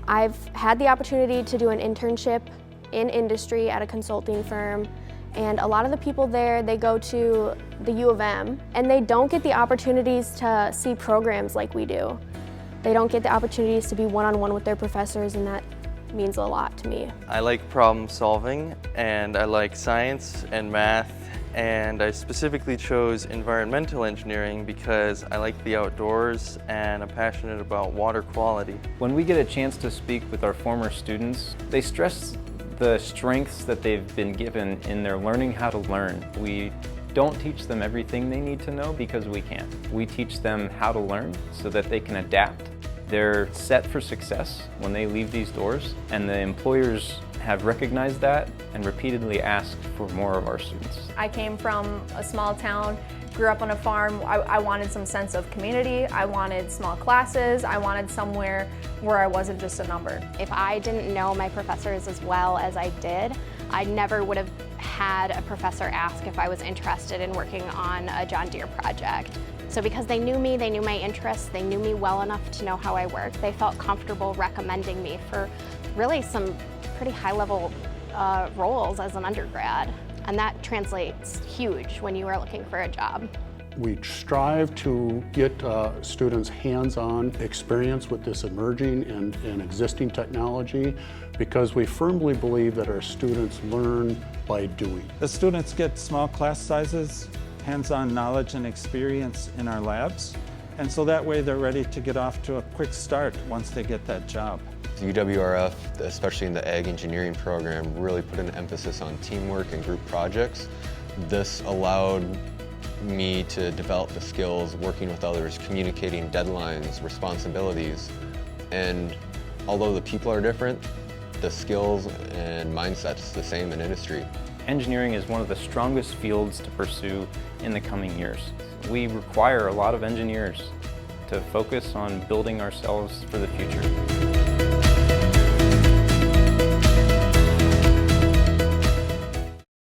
I've had the opportunity to do an internship in industry at a consulting firm, and a lot of the people there, they go to the U of M, and they don't get the opportunities to see programs like we do. They don't get the opportunities to be one-on-one with their professors, and that means a lot to me. I like problem solving, and I like science and math, and I specifically chose environmental engineering because I like the outdoors and I'm passionate about water quality. When we get a chance to speak with our former students, they stress the strengths that they've been given in their learning how to learn. We don't teach them everything they need to know because we can't. We teach them how to learn so that they can adapt. They're set for success when they leave these doors, and the employers have recognized that and repeatedly asked for more of our students. I came from a small town, grew up on a farm. I wanted some sense of community. I wanted small classes. I wanted somewhere where I wasn't just a number. If I didn't know my professors as well as I did, I never would have had a professor ask if I was interested in working on a John Deere project. So because they knew me, they knew my interests, they knew me well enough to know how I worked, they felt comfortable recommending me for really some pretty high-level roles as an undergrad. And that translates huge when you are looking for a job. We strive to get students hands-on experience with this emerging and existing technology because we firmly believe that our students learn by doing. The students get small class sizes, hands-on knowledge and experience in our labs, and so that way they're ready to get off to a quick start once they get that job. UWRF, especially in the Ag Engineering program, really put an emphasis on teamwork and group projects. This allowed me to develop the skills working with others, communicating deadlines, responsibilities, and although the people are different, the skills and mindset's the same in industry. Engineering is one of the strongest fields to pursue in the coming years. We require a lot of engineers to focus on building ourselves for the future.